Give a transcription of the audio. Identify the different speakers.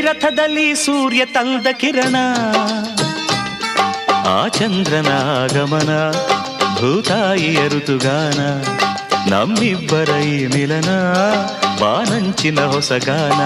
Speaker 1: ರಥದಲ್ಲಿ ಸೂರ್ಯ ತಂದ ಕಿರಣ, ಆ ಚಂದ್ರನ ಆಗಮನ, ಭೂತಾಯಿಯ ಋತುಗಾನ, ನಮ್ಮಿಬ್ಬರ ಈ ಮಿಲನ, ಬಾನಂಚಿನ ಹೊಸಗಾನ.